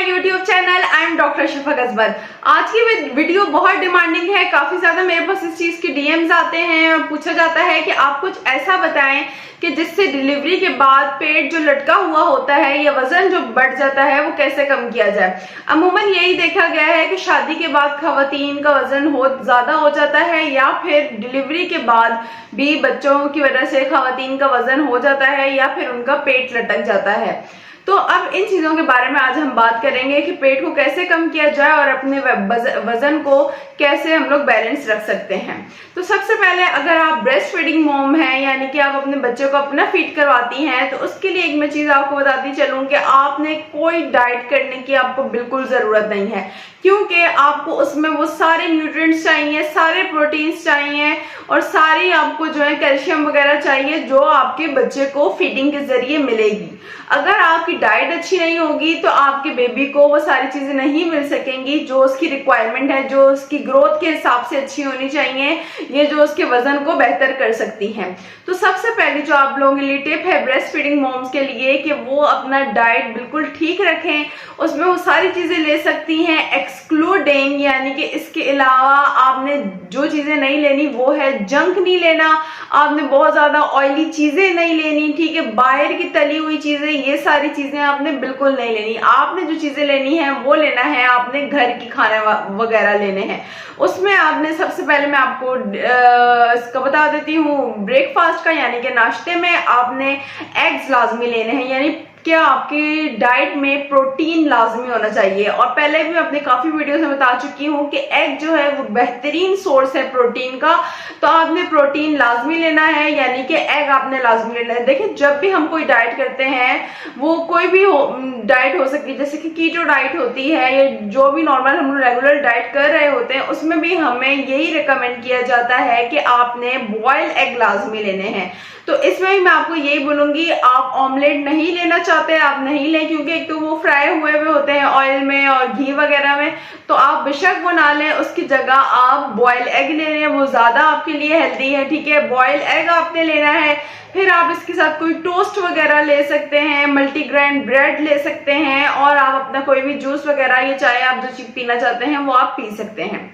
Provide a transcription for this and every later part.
My YouTube channel. I am doctor Shafaq Ajbar. आज की video बहुत डिमांडिंग है, काफी ज्यादा मेरे पास इस चीज के डीएम्स आते हैं। पूछा जाता है कि आप कुछ ऐसा बताएं कि जिससे डिलीवरी के बाद पेट जो लटका हुआ होता है या वजन जो बढ़ जाता है वो कैसे कम किया जाए। अमूमन यही देखा गया है कि शादी के बाद खवातीन का वजन ज्यादा हो जाता है या फिर डिलीवरी के बाद भी बच्चों की वजह से खवातीन का वजन हो जाता है या फिर उनका पेट लटक जाता है। तो अब इन चीजों के बारे में आज हम बात करेंगे कि पेट को कैसे कम किया जाए और अपने वजन को कैसे हम लोग बैलेंस रख सकते हैं। तो सबसे पहले अगर आप ब्रेस्ट फीडिंग मॉम हैं, यानी कि आप अपने बच्चे को अपना फीड करवाती हैं, तो उसके लिए एक मैं चीज आपको बताती चलूं कि आपने कोई डाइट करने की आपको बिल्कुल जरूरत नहीं है, क्योंकि आपको उसमें वो सारे न्यूट्रिएंट्स चाहिए, सारे प्रोटीन्स चाहिए और सारी आपको जो है कैल्शियम वगैरह चाहिए जो आपके बच्चे को फीडिंग के जरिए मिलेगी। अगर आपकी डाइट अच्छी नहीं होगी तो आपके बेबी को वो सारी चीजें नहीं मिल सकेंगी जो उसकी रिक्वायरमेंट है, जो उसकी ग्रोथ के हिसाब से अच्छी होनी चाहिए, ये जो उसके वजन को बेहतर कर सकती हैं। तो सबसे पहले जो आप लोगों के लिए टिप है ब्रेस्ट फीडिंग मॉम्स के लिए कि वो अपना डाइट बिल्कुल ठीक रखें। उसमें वो सारी चीजें ले सकती हैं एक्सक्लूडिंग, यानी कि इसके अलावा आपने जो चीजें नहीं लेनी वो है जंक नहीं लेना, आपने बहुत ज्यादा ऑयली चीजें नहीं लेनी, ठीक है, बाहर की तली हुई चीजें, ये सारी चीजें आपने बिल्कुल नहीं लेनी। आपने जो चीजें लेनी है वो लेना है, आपने घर की खाने वगैरह लेने हैं। उसमें आपने सबसे पहले मैं आपको इसका बता देती हूँ ब्रेकफास्ट का, यानी कि नाश्ते में आपने एग्स लाजमी लेने हैं, यानी क्या आपकी डाइट में प्रोटीन लाजमी होना चाहिए। और पहले भी मैं अपने काफी वीडियोस में बता चुकी हूँ कि एग जो है वो बेहतरीन सोर्स है प्रोटीन का, तो आपने प्रोटीन लाजमी लेना है, यानी कि एग आपने लाजमी लेना है। देखिए, जब भी हम कोई डाइट करते हैं, वो कोई भी डाइट हो सकती है, जैसे कि कीटो डाइट होती है या जो भी नॉर्मल हम रेगुलर डाइट कर रहे होते हैं, उसमें भी हमें यही रिकमेंड किया जाता है कि आपने बॉयल एग लाजमी लेने हैं। तो इसमें भी मैं आपको यही बोलूंगी, आप ऑमलेट नहीं लेना चाहते आप नहीं लें, क्योंकि एक तो वो फ्राई हुए हुए होते हैं ऑयल में और घी वगैरह में, तो आप बेशक वो ना लें, उसकी जगह आप बॉयल एग ले लें, वो ज्यादा आपके लिए हेल्दी है, ठीक है। बॉयल एग आपने लेना है, फिर आप इसके साथ कोई टोस्ट वगैरह ले सकते हैं, मल्टीग्रेन ब्रेड ले सकते हैं और आप अपना कोई भी जूस वगैरह या चाय आप जो चीज पीना चाहते हैं वो आप पी सकते हैं।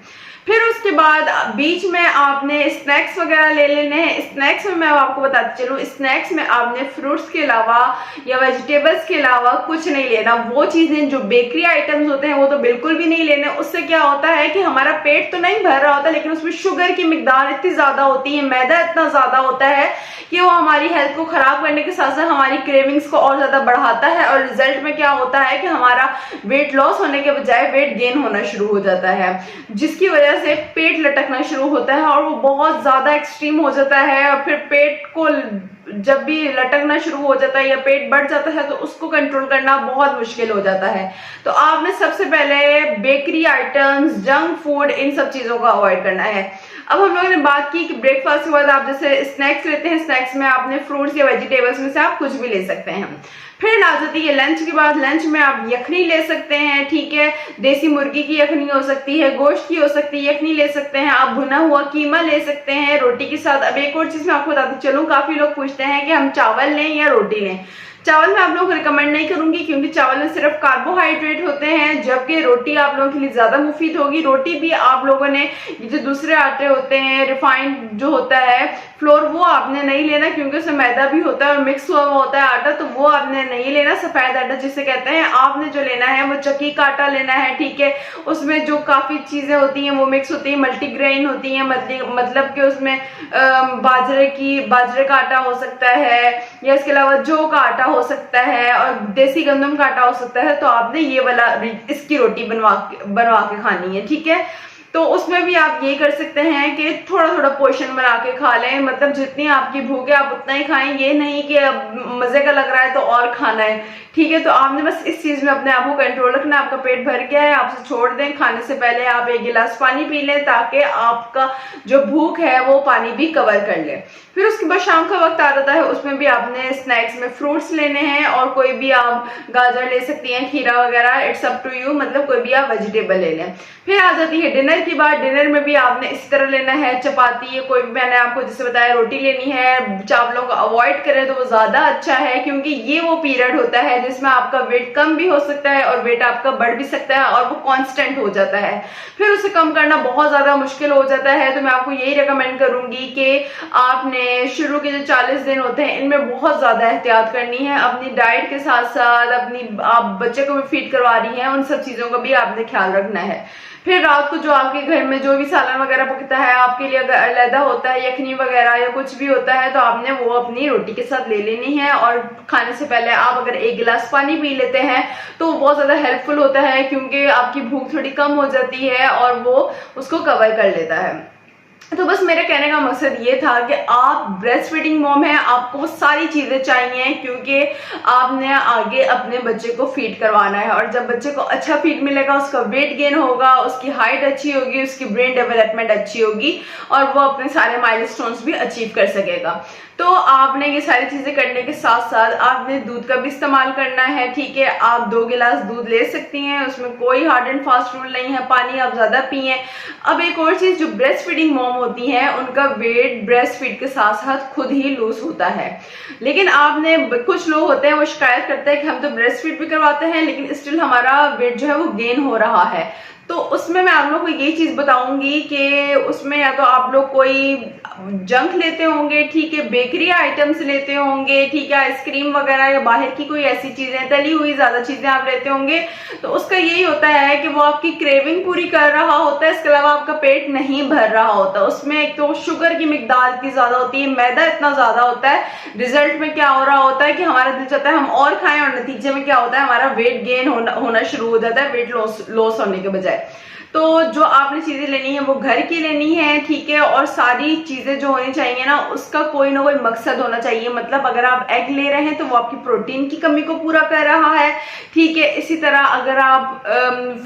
फिर उसके बाद बीच में आपने स्नैक्स वगैरह ले लेने हैं। स्नैक्स में मैं आपको बताती चलूं, स्नैक्स में आपने फ्रूट्स के अलावा या वेजिटेबल्स के अलावा कुछ नहीं लेना। वो चीजें जो बेकरी आइटम्स होते हैं वो तो बिल्कुल भी नहीं लेने। उससे क्या होता है कि हमारा पेट तो नहीं भर रहा होता, लेकिन उसमें शुगर की मिकदार इतनी ज्यादा होती है, मैदा इतना ज्यादा होता है कि वो हमारी हेल्थ को खराब करने के साथ साथ हमारी क्रेविंग्स को और ज्यादा बढ़ाता है और रिजल्ट में क्या होता है कि हमारा वेट लॉस होने के बजाय वेट गेन होना शुरू हो जाता है, जिसकी वजह से पेट लटकना शुरू होता है और वो बहुत ज्यादा एक्सट्रीम हो जाता है। और फिर पेट को जब भी लटकना शुरू हो जाता है या पेट बढ़ जाता है तो उसको कंट्रोल करना बहुत मुश्किल हो जाता है। तो आपने सबसे पहले बेकरी आइटम्स, जंक फूड, इन सब चीजों को अवॉइड करना है। अब हम लोगों ने बात की कि ब्रेकफास्ट के बाद आप जैसे स्नैक्स लेते हैं, स्नैक्स में आपने फ्रूट्स या वेजिटेबल्स में से आप कुछ भी ले सकते हैं। फिर आ जाती है लंच के बाद, लंच में आप यखनी ले सकते हैं, ठीक है, देसी मुर्गी की यखनी हो सकती है, गोश्त की हो सकती है, यखनी ले सकते हैं, आप भुना हुआ कीमा ले सकते हैं रोटी के साथ। अब एक और चीज मैं आपको बताती चलूं, काफी लोग पूछते हैं कि हम चावल लें या रोटी लें। चावल मैं आप लोगों को रिकमेंड नहीं करूंगी, क्योंकि चावल में सिर्फ कार्बोहाइड्रेट होते हैं, जबकि रोटी आप लोगों के लिए ज्यादा मुफीद होगी। रोटी भी आप लोगों ने जो दूसरे आटे होते हैं, रिफाइंड जो होता है फ्लोर, वो आपने नहीं लेना, क्योंकि उसमें मैदा भी होता है और मिक्स हुआ होता है आटा, तो वो आपने नहीं लेना। सफेद आटा जिसे कहते हैं, आपने जो लेना है वो चक्की का आटा लेना है, ठीक है। उसमें जो काफी चीजें होती हैं वो मिक्स होती है, मल्टीग्रेन होती है, मतलब कि उसमें बाजरे का आटा हो सकता है या इसके अलावा जौ का आटा हो सकता है और देसी गंदम का आटा हो सकता है। तो आपने ये वाला इसकी रोटी बनवा के खानी है, ठीक है। तो उसमें भी आप ये कर सकते हैं कि थोड़ा थोड़ा पोर्शन बना के खा लें, मतलब जितनी आपकी भूख है आप उतना ही खाएं, ये नहीं कि अब मजे का लग रहा है तो और खाना है, ठीक है। तो आपने बस इस चीज में अपने आप को कंट्रोल रखना है। आपका पेट भर गया है, आपसे छोड़ दें, खाने से पहले आप एक गिलास पानी पी लें ताकि आपका जो भूख है वो पानी भी कवर कर ले। फिर उसके बाद शाम का वक्त आ जाता है, उसमें भी आपने स्नैक्स में फ्रूट्स लेने हैं और कोई भी आप गाजर ले सकती हैं, खीरा वगैरह, इट्स अप टू यू, मतलब कोई भी आप वेजिटेबल ले लें। फिर आ जाती है डिनर के बाद डिनर में भी आपने इसी तरह लेना है, चपाती या कोई भी मैंने आपको जैसे बताया रोटी लेनी है। चावलों को अवॉइड करें तो वो ज्यादा अच्छा है, क्योंकि ये वो पीरियड होता है जिसमें आपका वेट कम भी हो सकता है और वेट आपका बढ़ भी सकता है और वो कांस्टेंट हो जाता है, फिर उसे कम करना बहुत ज्यादा मुश्किल हो जाता है। तो मैं आपको यही रिकमेंड करूंगी कि आपने शुरू के जो 40 दिन होते हैं इनमें बहुत ज्यादा एहतियात करनी है। अपनी डाइट के साथ साथ अपनी आप बच्चे को भी फीड करवा रही हैं, उन सब चीजों का भी आपने ख्याल रखना है। फिर रात को जो आपके घर में जो भी सालन वगैरह पकता है आपके लिए, अगर अलग होता है यखनी वगैरह या कुछ भी होता है तो आपने वो अपनी रोटी के साथ ले लेनी है। और खाने से पहले आप अगर 1 गिलास पानी पी लेते हैं तो वो बहुत ज्यादा हेल्पफुल होता है, क्योंकि आपकी भूख थोड़ी कम हो जाती है और वो उसको कवर कर लेता है। तो बस मेरे कहने का मकसद ये था कि आप ब्रेस्ट फीडिंग मॉम है, आपको वो सारी चीजें चाहिए, क्योंकि आपने आगे अपने बच्चे को फीड करवाना है। और जब बच्चे को अच्छा फीड मिलेगा उसका वेट गेन होगा, उसकी हाइट अच्छी होगी, उसकी ब्रेन डेवलपमेंट अच्छी होगी और वो अपने सारे माइलस्टोन्स भी अचीव कर सकेगा। तो आपने ये सारी चीजें करने के साथ साथ आपने दूध का भी इस्तेमाल करना है, ठीक है। आप 2 गिलास दूध ले सकती हैं, उसमें कोई हार्ड एंड फास्ट रूल नहीं है, पानी आप ज्यादा पिए। अब एक और चीज, जो ब्रेस्ट फीडिंग मॉम होती हैं उनका वेट ब्रेस्ट फीड के साथ साथ खुद ही लूज होता है, लेकिन आपने कुछ लोग होते हैं वो शिकायत करते हैं कि हम तो ब्रेस्ट फीड भी करवाते हैं लेकिन स्टिल हमारा वेट जो है वो गेन हो रहा है। तो उसमें मैं आप लोग को ये चीज बताऊंगी कि उसमें या तो आप लोग कोई जंक लेते होंगे, ठीक है, बेकरी आइटम्स लेते होंगे, ठीक है, आइसक्रीम वगैरह या बाहर की कोई ऐसी चीजें, तली हुई ज्यादा चीजें आप लेते होंगे, तो उसका यही होता है कि वो आपकी क्रेविंग पूरी कर रहा होता है, इसके अलावा आपका पेट नहीं भर रहा होता। उसमें एक तो शुगर की मिकदार इतनी ज्यादा होती है, मैदा इतना ज्यादा होता है, रिजल्ट में क्या हो रहा होता है कि हमारा दिल चाहता है हम और खाएं और नतीजे में क्या होता है हमारा वेट गेन होना शुरू हो जाता है, वेट लॉस होने के बजाय। तो जो आपने चीजें लेनी है वो घर की लेनी है, ठीक है। और सारी चीजें जो होनी चाहिए ना उसका कोई ना कोई मकसद होना चाहिए। मतलब अगर आप एग ले रहे हैं तो वो आपकी प्रोटीन की कमी को पूरा कर रहा है, ठीक है। इसी तरह अगर आप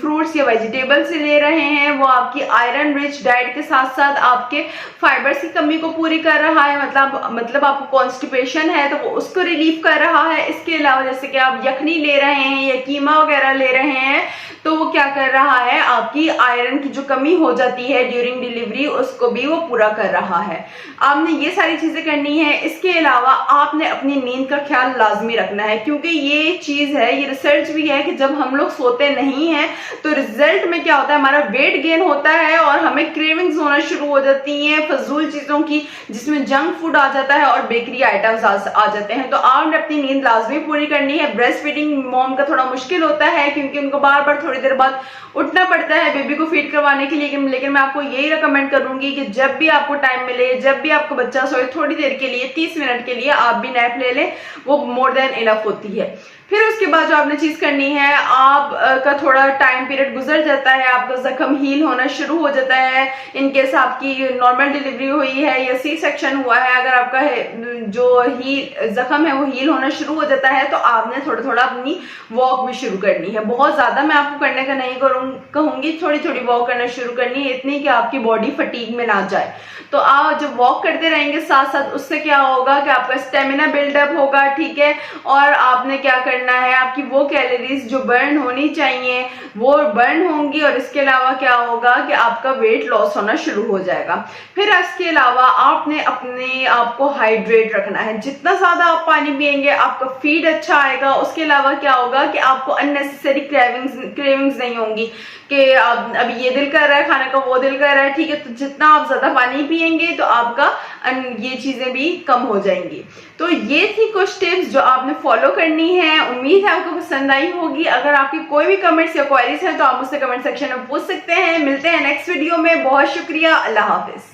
फ्रूट्स या वेजिटेबल्स ले रहे हैं वो आपकी आयरन रिच डाइट के साथ साथ आपके फाइबर्स की कमी को पूरी कर रहा है। मतलब आपको कॉन्स्टिपेशन है तो वो उसको रिलीफ कर रहा है। इसके अलावा जैसे कि आप यखनी ले रहे हैं या कीमा वगैरह ले रहे हैं तो वो क्या कर रहा है, आपकी आयरन की जो कमी हो जाती है ड्यूरिंग डिलीवरी उसको भी वो पूरा कर रहा है। आपने ये सारी चीजें करनी है। इसके अलावा आपने अपनी नींद का ख्याल लाजमी रखना है, क्योंकि ये चीज है, ये रिसर्च भी है कि जब हम लोग सोते नहीं हैं तो रिजल्ट में क्या होता है, हमारा वेट गेन होता है और हमें क्रेविंग्स होना शुरू हो जाती हैं फजूल चीजों की, जिसमें जंक फूड आ जाता है और बेकरी आइटम्स आ जाते हैं। तो आपने अपनी नींद लाजमी पूरी करनी है। ब्रेस्ट फीडिंग मॉम का थोड़ा मुश्किल होता है क्योंकि उनको बार बार थोड़ी देर बाद उठना पड़ता है बेबी को फीड करवाने के लिए, लेकिन मैं आपको यही रिकमेंड करूंगी कि जब भी आपको टाइम मिले, जब भी आपको बच्चा सोए, थोड़ी देर के लिए 30 मिनट के लिए आप भी नैप ले लें, वो मोर देन इनफ होती है। फिर उसके बाद जो आपने चीज करनी है, आप का थोड़ा टाइम पीरियड गुजर जाता है, आपका जख्म हील होना शुरू हो जाता है। इनकेस आपकी नॉर्मल डिलीवरी हुई है या सी सेक्शन हुआ है, अगर आपका जो जख्म है वो हील होना शुरू हो जाता है तो आपने थोड़ा थोड़ा अपनी वॉक भी शुरू करनी है। बहुत ज्यादा मैं आपको करने का नहीं कहूंगी, थोड़ी थोड़ी वॉक करना शुरू करनी है, इतनी कि आपकी बॉडी फटीग में ना जाए। तो आप जब वॉक करते रहेंगे साथ साथ, उससे क्या होगा कि आपका स्टेमिना बिल्डअप होगा, ठीक है। और आपने क्या करना है, आपकी वो कैलोरीज जो बर्न होनी चाहिए वो बर्न होंगी और इसके अलावा क्या होगा कि आपका वेट लॉस होना शुरू हो जाएगा। फिर इसके अलावा आपने अपने आप को हाइड्रेट रखना है। जितना ज्यादा आप पानी पिएंगे आपका फीड अच्छा आएगा। उसके अलावा क्या होगा कि आपको अननेसेसरी क्रेविंग्स नहीं होंगी कि अभी ये दिल कर रहा है खाने का, वो दिल कर रहा है, ठीक है। तो जितना आप ज्यादा पानी पिएंगे तो आपका ये चीजें भी कम हो जाएंगी। तो ये थी कुछ टिप्स जो आपने फॉलो करनी है। उम्मीद है आपको पसंद आई होगी। अगर आपकी कोई भी कमेंट्स या क्वेरीज हैं तो आप मुझसे कमेंट सेक्शन में पूछ सकते हैं। मिलते हैं नेक्स्ट वीडियो में। बहुत शुक्रिया। अल्लाह हाफिज।